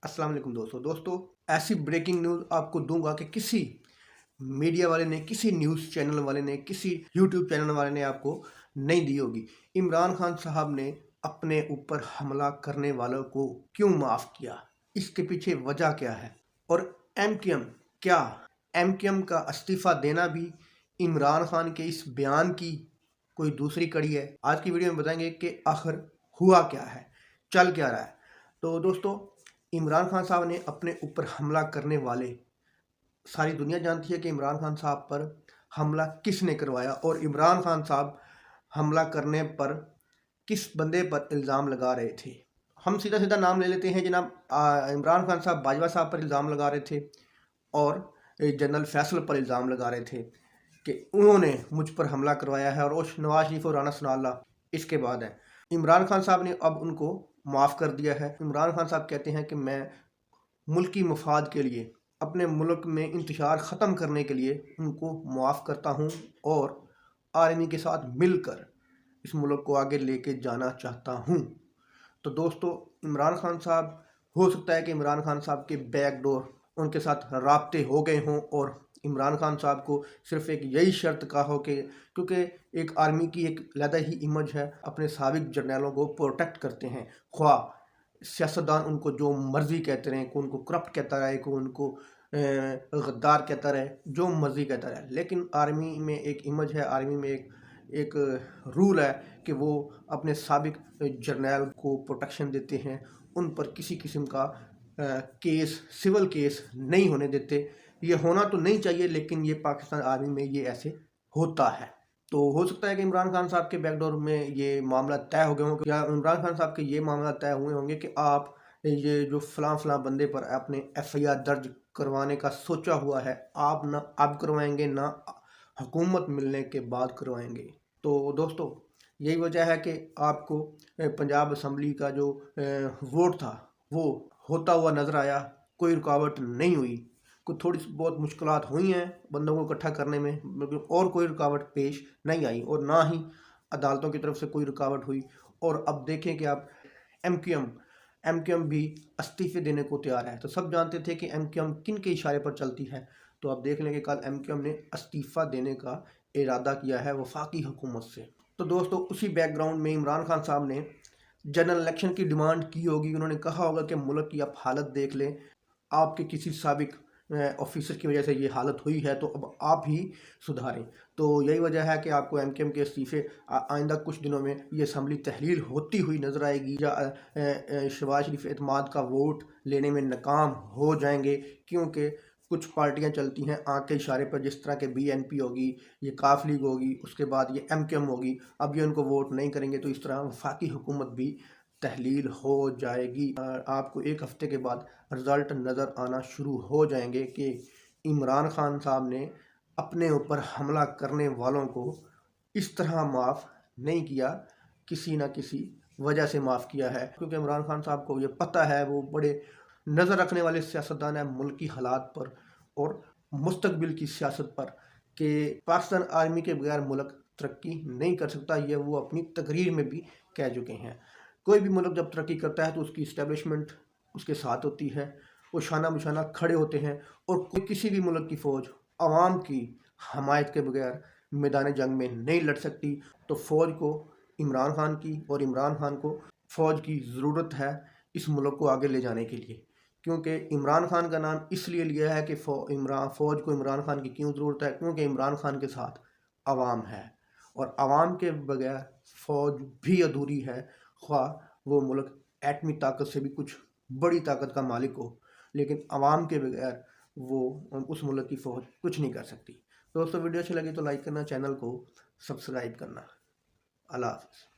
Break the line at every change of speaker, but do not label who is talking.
अस्सलाम वालेकुम दोस्तों ऐसी ब्रेकिंग न्यूज़ आपको दूंगा कि किसी मीडिया वाले ने, किसी न्यूज़ चैनल वाले ने, किसी यूट्यूब चैनल वाले ने आपको नहीं दी होगी। इमरान खान साहब ने अपने ऊपर हमला करने वालों को क्यों माफ़ किया, इसके पीछे वजह क्या है? और एमक्यूएम क्या एमक्यूएम का इस्तीफ़ा देना भी इमरान खान के इस बयान की कोई दूसरी कड़ी है? आज की वीडियो में बताएंगे कि आखिर हुआ क्या है, चल क्या रहा है। तो दोस्तों, इमरान खान साहब ने अपने ऊपर हमला करने वाले, सारी दुनिया जानती है कि इमरान खान साहब पर हमला किसने करवाया और इमरान खान साहब हमला करने पर किस बंदे पर इल्ज़ाम लगा रहे थे। हम सीधा सीधा नाम ले लेते हैं जनाब। इमरान खान साहब बाजवा साहब पर इल्ज़ाम लगा रहे थे और जनरल फैसल पर इल्ज़ाम लगा रहे थे कि उन्होंने मुझ पर हमला करवाया है, और नवाज शरीफ और राना सनाउल्लाह इसके बाद है। इमरान खान साहब ने अब उनको माफ़ कर दिया है। इमरान खान साहब कहते हैं कि मैं मुल्की मफाद के लिए, अपने मुल्क में इंतशार ख़त्म करने के लिए उनको माफ़ करता हूँ और आर्मी के साथ मिलकर इस मुल्क को आगे लेके जाना चाहता हूँ। तो दोस्तों, इमरान खान साहब, हो सकता है कि इमरान खान साहब के बैकडोर उनके साथ राब्ते हो गए हों और इमरान खान साहब को सिर्फ एक यही शर्त कहा हो कि, क्योंकि एक आर्मी की एक अलग ही इमेज है, अपने साबिक जर्नलों को प्रोटेक्ट करते हैं। ख्वाह सियासतदान उनको जो मर्जी कहते रहे, को उनको करप्ट कहता रहे, को उनको गद्दार कहता रहे, जो मर्जी कहता रहे, लेकिन आर्मी में एक इमेज है, आर्मी में एक रूल है कि वो अपने साबिक जर्नल को प्रोटेक्शन देते हैं, उन पर किसी किस्म का केस, सिविल केस नहीं होने देते। ये होना तो नहीं चाहिए, लेकिन ये पाकिस्तान आर्मी में ये ऐसे होता है। तो हो सकता है कि इमरान खान साहब के बैकडोर में ये मामला तय हो गए हों, या इमरान खान साहब के ये मामला तय हुए होंगे कि आप ये जो फलां बंदे पर आपने एफआईआर दर्ज करवाने का सोचा हुआ है, आप ना अब करवाएंगे ना हुकूमत मिलने के बाद करवाएंगे। तो दोस्तों, यही वजह है कि आपको पंजाब असम्बली का जो वोट था वो होता हुआ नज़र आया, कोई रुकावट नहीं हुई। कुछ थोड़ी बहुत मुश्किलात हुई हैं बंदों को इकट्ठा करने में, लेकिन और कोई रुकावट पेश नहीं आई, और ना ही अदालतों की तरफ से कोई रुकावट हुई। और अब देखें कि आप एमक्यूएम भी इस्तीफे देने को तैयार है। तो सब जानते थे कि एमक्यूएम किन के इशारे पर चलती है, तो अब देख लें कि कल एमक्यूएम ने इस्तीफ़ा देने का इरादा किया है वफाकी हुकूमत से। तो दोस्तों, उसी बैकग्राउंड में इमरान खान साहब ने जनरल इलेक्शन की डिमांड की होगी। उन्होंने कहा होगा कि मुल्क की आप हालत देख लें, आपके किसी साबिक ऑफिसर की वजह से ये हालत हुई है, तो अब आप ही सुधारें। तो यही वजह है कि आपको एमक्यूएम के इस्तीफ़े आइंदा कुछ दिनों में ये असम्बली तहलील होती हुई नज़र आएगी, या शहबाज शरीफ एतमाद का वोट लेने में नाकाम हो जाएंगे, क्योंकि कुछ पार्टियां चलती हैं आँख के इशारे पर, जिस तरह के बीएनपी होगी, ये काफ लीग होगी, उसके बाद ये एमक्यूएम होगी। अब ये उनको वोट नहीं करेंगे तो इस तरह वफाकी हुकूमत भी तहलील हो जाएगी। आपको एक हफ्ते के बाद रिज़ल्ट नज़र आना शुरू हो जाएंगे कि इमरान खान साहब ने अपने ऊपर हमला करने वालों को इस तरह माफ़ नहीं किया, किसी न किसी वजह से माफ़ किया है। क्योंकि इमरान खान साहब को ये पता है, वो बड़े नज़र रखने वाले सियासतदान है मुल्क की हालात पर और मुस्तकबिल की सियासत पर, कि पाकिस्तान आर्मी के बगैर मुल्क तरक्की नहीं कर सकता। ये वो अपनी तकरीर में भी कह चुके हैं। कोई भी मुल्क जब तरक्की करता है तो उसकी इस्टेब्लिशमेंट उसके साथ होती है, वो शाना बिशाना खड़े होते हैं, और कोई किसी भी मुल्क की फ़ौज आवाम की हमायत के बगैर मैदान जंग में नहीं लड़ सकती। तो फ़ौज को इमरान खान की, और इमरान खान को फ़ौज की ज़रूरत है इस मुल्क को आगे ले जाने के लिए। क्योंकि इमरान खान का नाम इसलिए लिया है कि फ़ौज को इमरान खान की क्यों ज़रूरत है, क्योंकि इमरान खान के साथ आवाम है, और आवाम के बगैर फ़ौज भी अधूरी है, ख्वाह वो मुल्क एटमी ताकत से भी कुछ बड़ी ताकत का मालिक हो, लेकिन आवाम के बगैर वो उस मुल्क की फ़ौज कुछ नहीं कर सकती। दोस्तों, वीडियो अच्छी लगी तो लाइक करना, चैनल को सब्सक्राइब करना। अल्लाह हाफ़िज़।